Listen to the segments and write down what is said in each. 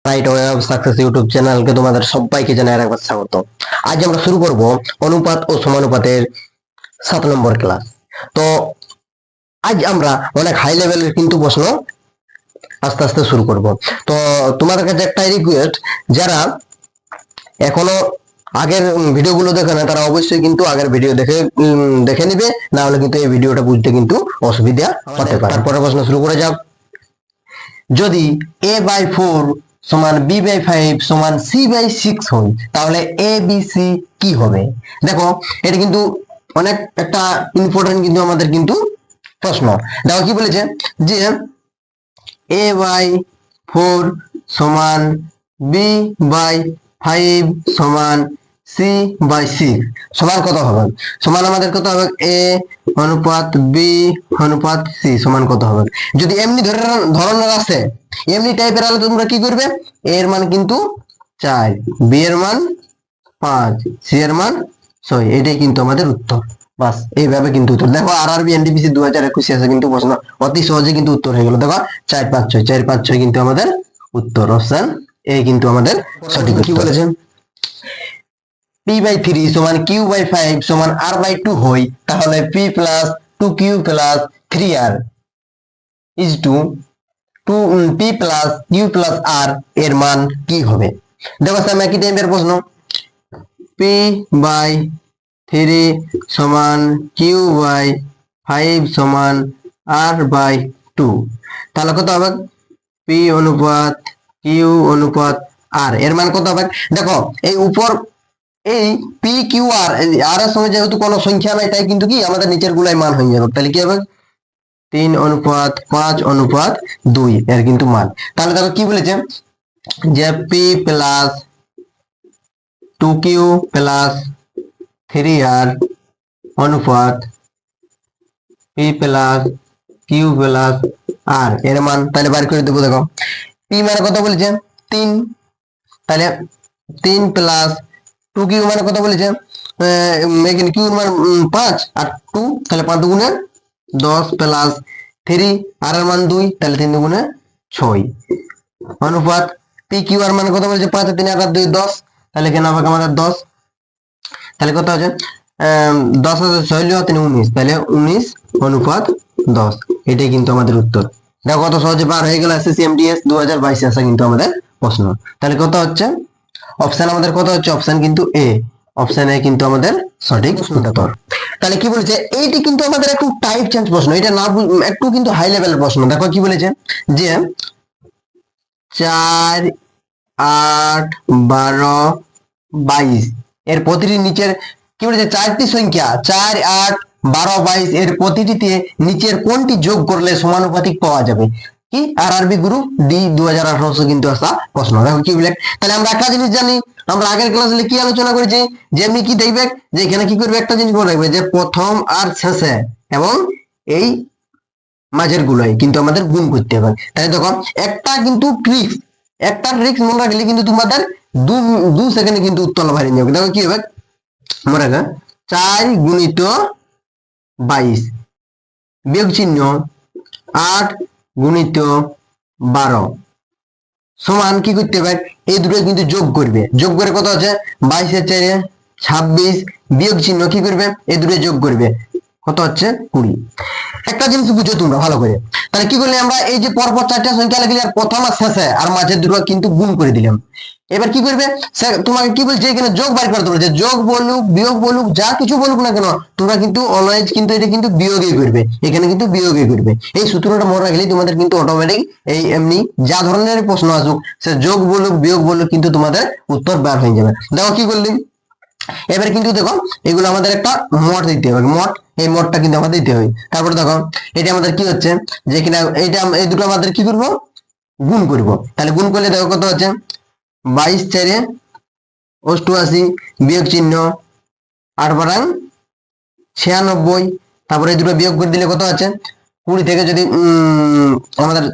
Right way of success YouTube চ্যানেলকে তোমাদের সবাইকে জানাই আরেকবার স্বাগত। আজ আমরা শুরু করব অনুপাত ও সমানুপাতের 7 নম্বর ক্লাস। তো আজ আমরা অনেক হাই লেভেলের কিন্তু প্রশ্ন আস্তে আস্তে শুরু করব। তো তোমাদের কাছে একটা রিকোয়েস্ট, যারা এখনো আগের ভিডিওগুলো দেখে না তারা অবশ্যই কিন্তু আগের ভিডিও দেখে নিবে, না হলে কিন্তু এই ভিডিওটা বুঝতে কিন্তু অসুবিধা হতে পারে। তারপরে প্রশ্ন শুরু করে যাও। যদি a/4 সমান b/5 সমান c/6 হয়, তাহলে a b c কি হবে? দেখো, এটা কিন্তু অনেক একটা ইম্পর্টেন্ট কিন্তু আমাদের কিন্তু প্রশ্ন। দেখো কি বলেছে যে a/4 সমান b/5 সমান c/6 সমান কত হবে? সমান আমাদের কত হবে? a অনুপাত b অনুপাত c সমান কত হবে? যদি এমনি ধরনের আসে, এমনি টাইপের আলো, তোমরা কি করবে? a এর মান কিন্তু 4, b এর মান 5, c এর মান 6, এটাই কিন্তু আমাদের উত্তর। বাস, এইভাবে কিন্তু উত্তর। দেখো আরআরবি এনটিপিসি 2021 আছে কিন্তু প্রশ্ন অতি সহজে কিন্তু উত্তর হয়ে গেল। দেখো 4 5 6 4 5 6 কিন্তু আমাদের উত্তর। অপশন এ কিন্তু আমাদের সঠিক। কি বলেছেন? p/3 সমান q/5 সমান r/2 হয়, তাহলে p plus 2q plus 3r is to p plus q plus r এর মান কি হবে? দেখো স্যার, একই টাইপের প্রশ্ন। p/3 সমান q/5 সমান r/2, তাহলে কত হবে? p অনুপাত q অনুপাত r এর মান কত হবে? দেখো এই উপর এই p q r আর এর সঙ্গে যেহেতু কোনো সংখ্যা নাই, তাই কিন্তু কি আমাদের নিচের গুলাই মান হয়ে যাবে। তাহলে কি হবে? 3:5:2 এর কিন্তু মান। তাহলে দেখো কি বলেছে যে p plus 2q plus 3r অনুপাত p plus q plus r এর মান তাহলে বার করে দেবো। দেখো p মানে কত বলেছে? 3, তাহলে 3 প্লাস 2q মানে কত বলেছে? এখানে q এর মান 5 আর 2, তাহলে 5 দুগুণে 10 প্লাস 3 আর এর মান 2, তাহলে 3 দুগুণে 6 অনুপাত p q আর মানে কত বলেছে? 5 আর 3 আর 2 10, তাহলে এখানে হবে আমাদের 10। তাহলে কত আছে? 10 আছে 6 3 19, তাহলে 19 অনুপাত 10, এটাই কিন্তু আমাদের উত্তর। দেখো কত সহজে বার হয়ে গেল। এসএসসি এমটিএস 2022 আসা কিন্তু আমাদের প্রশ্ন। তাহলে কত হচ্ছে অপশন? আমাদের কত হচ্ছে? অপশন কিন্তু এ। অপশন এ কিন্তু আমাদের সঠিক উত্তর। তাহলে কি বলেছে? এইটি কিন্তু আমাদের একটু টাইপ চেঞ্জ প্রশ্ন, এটা না একটু কিন্তু হাই লেভেলের প্রশ্ন। দেখো কি বলেছে যে 4 8 12 22 এর প্রতিটি নিচের কি বলেছে? চারটি সংখ্যা 4 8 12 22 এর প্রতিটিতে নিচের কোনটি যোগ করলে সমানুপাতিক পাওয়া যাবে? কি আরআরবি গ্রুপ ডি 2018 কিন্তু আসা প্রশ্ন। দেখো কি বলে। তাহলে আমরা একটা জিনিস জানি, আমরা আগের ক্লাসে কি আলোচনা করেছি, যেমনি কি দেখবে যে এখানে কি করবে? একটা জিনিস মনে রাখবে যে প্রথম আর শেষে এবং এই মাঝের গুলোই কিন্তু আমাদের গুণ করতে হবে। তাই দেখো একটা কিন্তু ট্রিক্স, একটা ট্রিক্স মনে রাখলে কিন্তু তোমাদের দু সেকেন্ডে কিন্তু উত্তর বাড়ি যাবে। দেখো কি হবে? মনে রাখবে 4 গুণিত 22 বিয়োগ চিহ্ন 8 গুণিত 12 সমান কি করতে হবে? এই দুটো কিন্তু যোগ করবে। যোগ করে কত আছে? 22 এর 4 26 বিয়োগ চিহ্ন কি করবে? এই দুটো যোগ করবে, কত হচ্ছে? 20। একটা জিনিস বুঝো তোমরা ভালো করে। তাহলে কি করলে আমরা? এই যে পরপর চারটা সংখ্যা লিখলে আর প্রথম আর শেষে আর মাঝের দুটো কিন্তু গুণ করে দিলাম। এবার কি করবে? তোমাকে কি বলছে এখানে? যোগ বার করতে বলেছে। যোগ বলুক বিয়োগ বলুক যা কিছু বলুক না কেন, তোমরা কিন্তু অলওয়েজ কিন্তু এটা কিন্তু বিয়োগই করবে। এখানে কিন্তু বিয়োগই করবে। এই সূত্রটা মনে রাখলেই তোমাদের কিন্তু অটোমেটিক এই এমনি যা ধরনের প্রশ্ন আসুক, সে যোগ বলুক বিয়োগ বলুক কিন্তু তোমাদের উত্তর বার হয়ে যাবে। দেখো কি করলি? এবার কিন্তু দেখো এগুলো আমাদের একটা মড দিতে হবে। মড, এই মডটা কিন্তু আমাদের দিতে হবে। তারপরে দেখো এটা আমাদের কি হচ্ছে যে কিনা এইটা এই দুটো আমাদের কি করব? গুণ করব। তাহলে গুণ করলে দেখো কত হচ্ছে? 22 4 88 বিয়োগ চিহ্ন 8 বারাং 96, তারপরে এই দুটো বিয়োগ করে দিলে কত আছে? 20 থেকে যদি আমাদের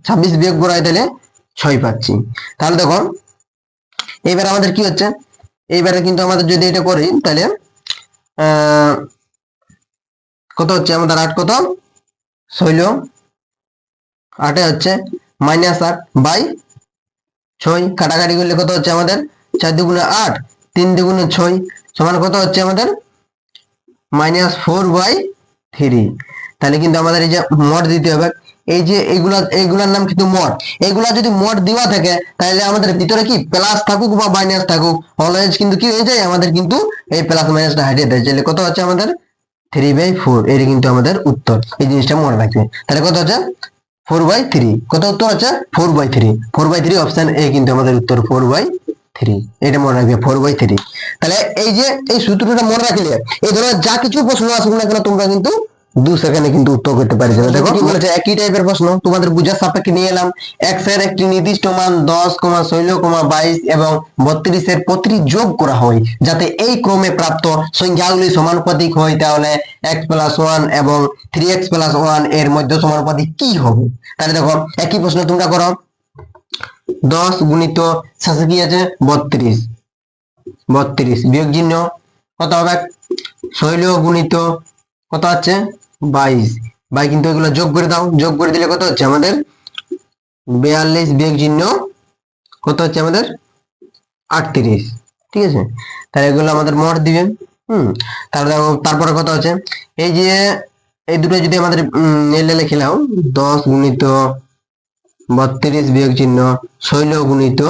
26 বিয়োগ করা হয় তাহলে 6 পাচ্ছি। তাহলে দেখো এবার আমাদের কি হচ্ছে? এইবারে কিন্তু আমাদের যদি এটা করি তাহলে কত হচ্ছে আমাদের? 8 কত 16 8 হচ্ছে -8 বাই 6, কাটাকাটি করলে কত হচ্ছে আমাদের 4 দুগুণে 8, 3 দুগুণে 6 সমান কত হচ্ছে আমাদের -4/3। তাহলে কিন্তু আমাদের এই যে মড দিতে হবে, এই যে এইগুলার নাম কিন্তু মড। এইগুলা যদি মড দেওয়া থাকে তাহলে আমাদের ভিতরে কি প্লাস থাকুক বা মাইনাস থাকুক অলওয়েজ কিন্তু কি হয়ে যায়, আমাদের কিন্তু এই প্লাস মাইনাসটা হারিয়ে দেয়। তাহলে কত হচ্ছে আমাদের 3/4, এটা কিন্তু আমাদের উত্তর। এই জিনিসটা মনে রাখবে। তাহলে কত হচ্ছে 4/3। কত উত্তর হচ্ছে 4/3। 4/3 অপশন এ কিন্তু আমাদের উত্তর 4/3। এটা মনে রাখবে 4/3। তাহলে এই যে এই সূত্রটা মনে রাখলে এই ধরনের যা কিছু প্রশ্ন আসুক না কেন তোমরা কিন্তু 2 সেকেন্ডে কিন্তু উত্তর করতে পারবে। দেখো কি বলেছে, একই টাইপের প্রশ্ন তোমাদের বুঝার সাপেক্ষে নিয়ে এলাম। x এর একটি নির্দিষ্ট মান 10, 16, 22 এবং 32 এর প্রতিটি যোগ করা হয় যাতে এই ক্রমে প্রাপ্ত সংখ্যাগুলি সমানুপাতিক হয়। তাহলে x+1 এবং 3x+1 এর মধ্যে সমানুপাতিক কি হবে? তাহলে দেখো একই প্রশ্ন তোমরা করো। 10 গুণিত শেষে কি আছে 32, 32 বিয়োগ চিহ্ন কত হবে 16 গুণিত কত আছে 22, কিন্তু এগুলো যোগ করে দাও। যোগ করে দিলে কত হচ্ছে আমাদের 42 বিয়োগ চিহ্ন কত হচ্ছে আমাদের 38। ঠিক আছে, তাহলে এগুলো আমাদের মোট দিবেন। তারপরে কত হচ্ছে এই যে এই দুটো যদি আমাদের লিখে নাও 10 গুণিত 32 বিয়োগ চিহ্ন 16 গুণিত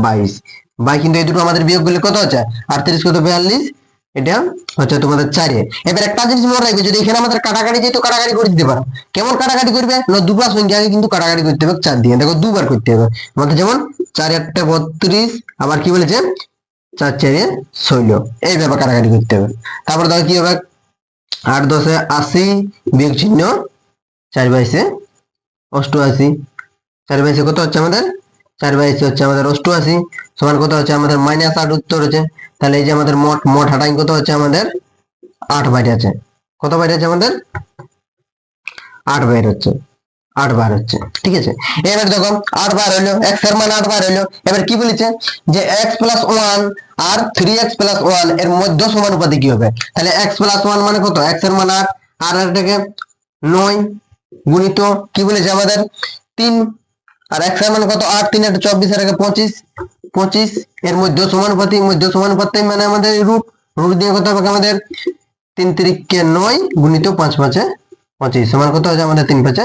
22, কিন্তু এই দুটো আমাদের বিয়োগ করলে কত হচ্ছে 38 কত 42, এটা হচ্ছে তোমাদের 4। এবার একটা জিনিস মনে রাখবে, যদি এখানে আমাদের কাটাকাটি যেহেতু কাটাকাটি করে দিতে পারো। কেমন কাটাকাটি করবে না, দুটো সংখ্যাকে কিন্তু কাটাকাটি করতে হবে 4 দিয়ে। দেখো দুবার করতে হবে আমাদের, যেমন 4 8 32, আবার কি বলেছে 4 4 16, এইভাবে কাটাকাটি করতে হবে। তারপর দেখো কি হবে 8 10 80 বিয়োগ চিহ্ন 4 22 88, 4 22 কত হচ্ছে আমাদের 4 22 হচ্ছে আমাদের 88 সমান কত হচ্ছে আমাদের -8 উত্তর হচ্ছে। তাহলে এই যে আমাদের মোট হাটাই কত হচ্ছে আমাদের 8 বাইরে আছে। কত বাইরে আছে আমাদের 8 বাইরে হচ্ছে, 8 বার হচ্ছে। ঠিক আছে, এবার দেখো 8 বার হলো, x এর মান 8 বার হলো। এবার কি বলেছে যে x+1 আর 3x+1 এর মধ্য সমানুপাতিক কি হবে? তাহলে x+1 মানে কত, x এর মান 8 আর এটাকে 9 গুণিত কি বলেছে আমাদের 3, আর x এর মান কত 8 3 এটা 24 এর আগে 25, 25 এর মধ্যে সমানুপাতিক, মানে আমাদের রুট দিয়ে কত হবে আমাদের 3 3 কে 9 গুণিত 5 5 25 সমান কত হচ্ছে আমাদের 3 5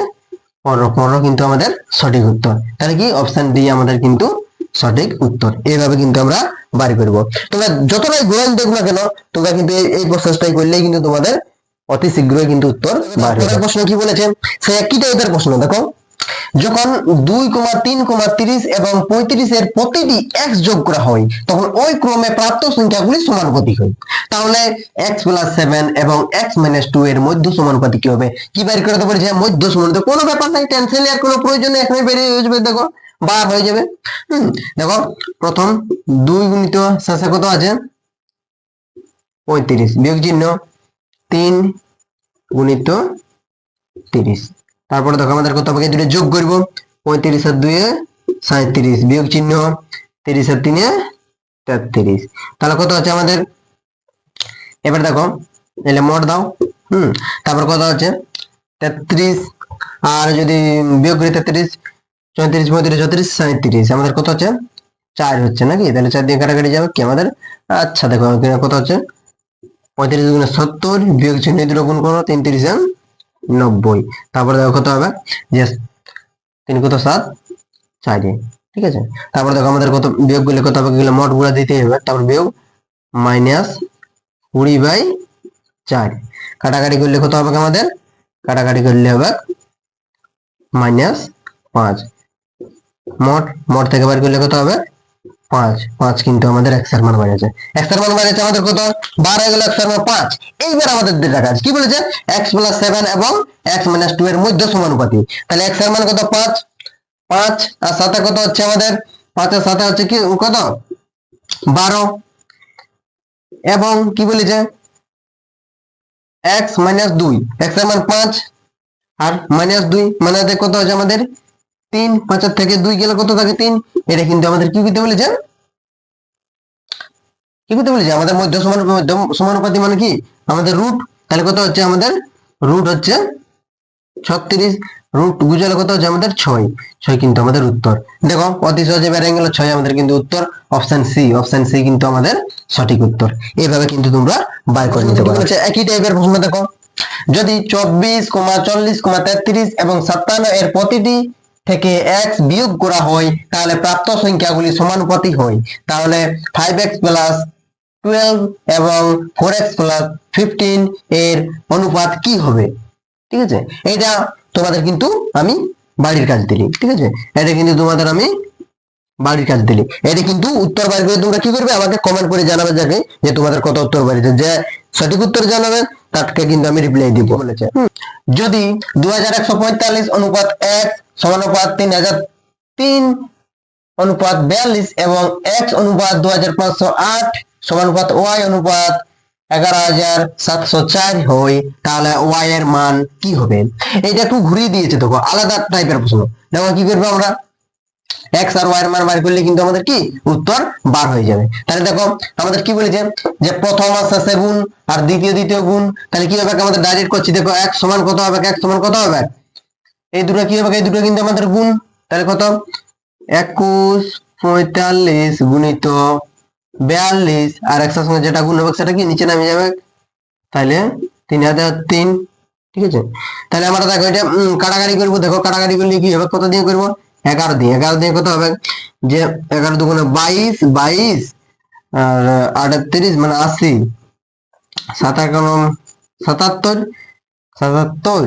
15, 15 কিন্তু আমাদের সঠিক উত্তর। তাহলে কি অপশন ডি আমাদের কিন্তু সঠিক উত্তর। এইভাবে কিন্তু আমরা বাড়ি করব। তোমরা যতটাই গোয়েল দেখো না কেন তোমরা কিন্তু এই প্রসেসটাই করলেই কিন্তু তোমাদের অতি শীঘ্রই কিন্তু উত্তর বার হবে। প্রশ্ন কি বলেছে, সে একই টাইপের প্রশ্ন। দেখো যখন 2, 3, 30 এবং 35 এর প্রতিটি x যোগ করা হয় তখন ওই ক্রমে প্রাপ্ত সংখ্যাগুলি সমানুপাতিক হয়। তাহলে x+7 এবং x-2 এর মধ্য সমানুপাতিক কি হবে? কি বের করতে বলেছে? মধ্য সমানুপাতিক। কোনো ব্যাপার নাই, টেনশন নেওয়ার কোনো প্রয়োজন নেই, এখানে বেরিয়ে যাবে। দেখো বার হয়ে যাবে। দেখো প্রথম 2 গুণিত শেষে কত আছে 35 বিয়োগ চিহ্ন 3 গুণিত 30। তারপরে দেখো আমাদের কত হবে, দুটো যোগ করব 35 আর 2 37 বিয়োগ চিহ্ন 30 আর 3 33। তাহলে কত আছে আমাদের, এবার দেখো এলে মোট দাও। তারপর কত আছে 33 আর যদি বিয়োগ করি 33 34 35 36 37, আমাদের কত হচ্ছে 4 হচ্ছে নাকি? তাহলে 4 দিয়ে কাটাকাটি যাবে কি আমাদের। আচ্ছা দেখো কত হচ্ছে 35 গুণে 70 বিয়োগ চিহ্ন দুটো গুণ করো 3 30 90। তারপরে দেখো কত হবে যে 3 কত 7 4। ঠিক আছে, তারপর দেখো আমাদের কত বিয়োগ করলে কত হবে, মোট গুলা দিতে হবে। তারপর বিয়োগ -20/4, কাটাকাটি করলে কত হবে আমাদের, কাটাকাটি করলে হবে -5। মোট থেকে বার করলে কত হবে 5, 5 কিন্তু আমাদের x এর মান বেড়েছে। x এর মান বেড়েছে আমাদের কত 12 হয়ে গেল, x এর মান 5। এইবার আমাদের যেটা কাজ কি বলেছে, x+7 এবং x-2 এর মধ্য সমানুপাতিক। তাহলে x এর মান কত 5, 5 আর সাথে কত হচ্ছে আমাদের 5 এর সাথে হচ্ছে কি কত 12, এবং কি বলেছে x-2, x এর মান 5 আর -2 মানে কত হচ্ছে আমাদের 3, 5 এর থেকে 2 গেলে কত থাকে 3। এটা কিন্তু আমাদের কি করতে বলেছে, আমাদের মধ্য সমানুপাতি মানে কি আমাদের রুট। তাহলে কত হচ্ছে আমাদের রুট হচ্ছে 36, রুট গুজলে কত হচ্ছে আমাদের 6, 6 কিন্তু আমাদের উত্তর। দেখো অতি সহজে বেরিয়ে গেল 6 আমাদের কিন্তু উত্তর। অপশন সি কিন্তু আমাদের সঠিক উত্তর। এইভাবে কিন্তু তোমরা বাই করে নিতে পারো। একই টাইপের প্রশ্ন দেখো, যদি 24, 40, 33 এবং 57 এর প্রতিটি থেকে x বিয়োগ করা হয় তাহলে প্রাপ্ত সংখ্যাগুলি সমানুপাতিক হয়, তাহলে 5x প্লাস 12 এবং 4x প্লাস 15 এর অনুপাত কি হবে? ঠিক আছে, এটা তোমাদের কিন্তু আমি বাড়ির কাজ দিলি। ঠিক আছে, এটা কিন্তু তোমাদের আমি বাড়ির কাজ দিলি। এটা কিন্তু উত্তর বাইর করে তোমরা কি করবে, আমাকে কমেন্ট করে জানাবে যাকে যে তোমাদের কত উত্তর বাড়িতে, যে সঠিক উত্তর জানাবে তাকে কিন্তু আমি রিপ্লাই দিব বলেছে। যদি 2145 অনুপাত 1 সমানুপাত 3003 অনুপাত 42 এবং x অনুপাত 2508 সমানুপাত y অনুপাত 11704 হয়, তাহলে y এর মান কি হবে? এটা একটু ঘুরিয়ে দিয়েছে, দেখো আলাদা টাইপের প্রশ্ন। দেখো কি করবো আমরা, x আর y এর মান বার করলে কিন্তু আমাদের কি উত্তর বার হয়ে যাবে। তাহলে দেখো আমাদের কি বলেছে যে প্রথম আর শেষে গুণ আর দ্বিতীয় গুণ, তাহলে কি হবে আমাদের ডাইরেক্ট করছি। দেখো x সমান কত হবে, x সমান কত হবে, এই দুটো কি হবে, এই দুটো কিন্তু আমাদের গুণ। তাহলে কত, 2145 গুণিত 42 আর x এর সঙ্গে যেটা গুণ হবে সেটা কি নিচে নামে যাবে, তাহলে 3003। ঠিক আছে, তাহলে আমরা দেখো এটা কাটাকাটি করবো। দেখো কাটাকাটি করলে কি হবে, কত দিয়ে করবো, 11 দিয়ে। 11 দিয়ে কত হবে, যে 11 দুগুণে 22, 22 আর 38 মানে 80, 7 11 77, 77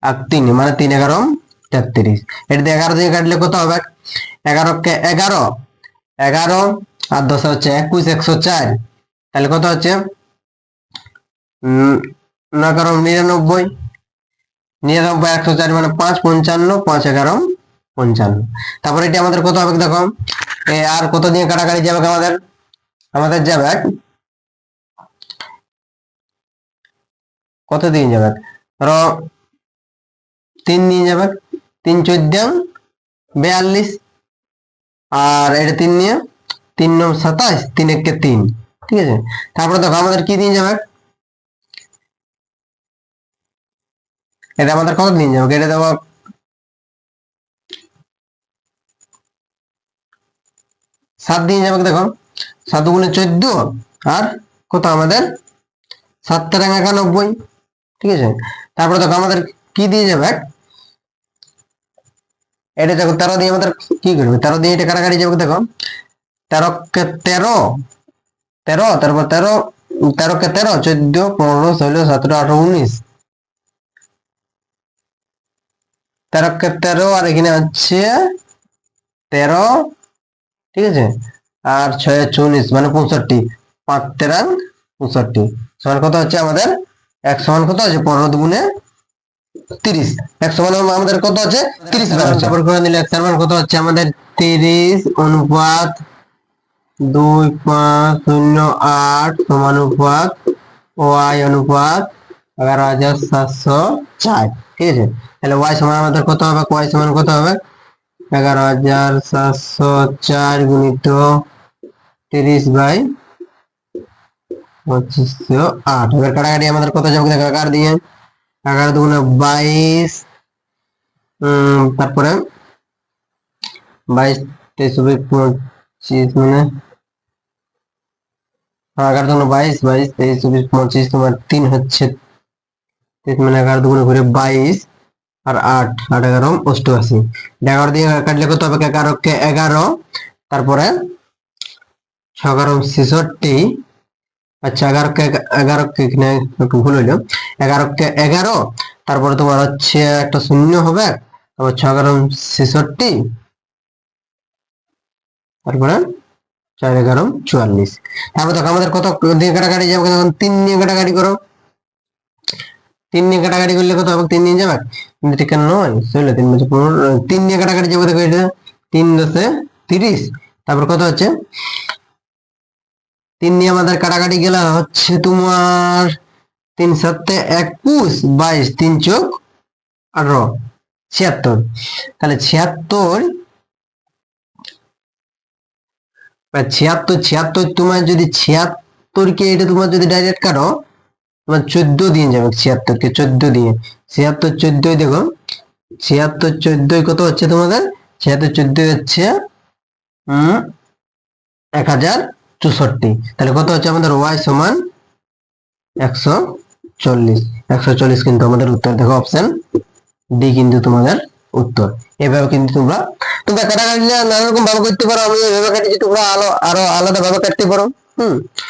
আর 3 মানে 3 11 33। এটা দিয়ে 11 দিয়ে কাটলে কত হবে, 11 কে 11, 11 আর 10 হচ্ছে 21, 104। তাহলে কত হচ্ছে 9 11 99, 99 104 মানে 5 55, 5 11 55। তারপরে এটা আমাদের কত হবে দেখো, আর কত দিয়ে কাটাকাটি যাবে আমাদের, আমাদের যাবে কত দিয়ে যাবে, ধরো 3 নিয়ে যাবে, 3 14 42 আর এটা 3 নিয়ে 3 9 27, 3 1 3। ঠিক আছে, তারপরে দেখো আমাদের কি দিয়ে যাবে, এটা আমাদের কত দিন যাবে, এটা দেবো 7 দিয়ে যাবে। দেখো 7 গুণে 14 আর কত আমাদের 7 তেরো 91। ঠিক আছে, তারপরে দেখো আমাদের কি দিয়ে যাবে, এটা দেখো 13 দিয়ে আমাদের কি করবে, 13 দিয়ে এটা কাটাকাটি যাবে। দেখো 13 কে 13, 13 তারপর 13, 13 কে 13, 14 15 16 17 18 19, 13 কে 13 আর এখানে হচ্ছে 13। ঠিক আছে, আর 6 24 মানে 65, 5 13 65 সমান কত হচ্ছে আমাদের, এক সমান কত আছে 15 দুগুণে 30, এক সমান আমাদের কত আছে 30 বার হচ্ছে। তারপর করে নিলে এক সমান কত হচ্ছে আমাদের 30 অনুপাত 2508 সমানুপাত y অনুপাত 11704। ঠিক আছে, তাহলে y সমান আমাদের কত হবে, y সমান কত হবে 11704 গুণিত 30/2508। এবার কাটাকাটি আমাদের কত যাবে, 11 দিয়ে 11 দুগুণে 22, তারপরে 22 23 25 মানে 11 দুগুণে 22, 22 23 24 25 তোমার 3 হচ্ছে 3 মানে 11 দুগুণে ঘুরে 22 আর 8 8 11 88। 11 দিয়ে কাটলে কত হবে, 11 কে 11, তারপরে 6 11 66। আচ্ছা 11 কে 11 কে এখানে একটু ভুল হইলো, 11 কে 11, তারপরে তোমার হচ্ছে একটা শূন্য হবে, তারপর 6 11 66, তারপরে 4 11 44। তারপর দেখো আমাদের কত দিয়ে কাটাকাটি যাবে, তখন 3 নিয়ে কাটাকাটি করো, 3 নিয়ে কাটাকাটি করলে কত হবে, 3 নিয়ে যাবে কিন্তু ঠিক নয়, 16 3 15 3 নিয়ে কাটাকাটি যাবে। দেখো এটা 3 10 30, তারপর কত হচ্ছে 3 নিয়ে আমাদের কাটাকাটি গেলে হচ্ছে তোমার 3 7 21 22 3 চোখ 18 76। তাহলে 76 76 তোমার যদি 76 কে এটা তোমার যদি ডাইরেক্ট কাটো, তোমার 14 দিয়ে যাবে, 76 কে 14 দিয়ে 76 14 দেখো 76 14 কত হচ্ছে তোমাদের? 76 14 হচ্ছে 1064। তাহলে কত হচ্ছে আমাদের y সমান 140। 140 কিন্তু আমাদের উত্তর। দেখো অপশন ডি কিন্তু তোমাদের উত্তর। এভাবে কিন্তু তোমরা কাটাকাটি নানা রকম ভাবে করতে পারো। আমি এভাবে কাটিছি, তোমরা আরো আলাদা ভাবে কাটতে পারো।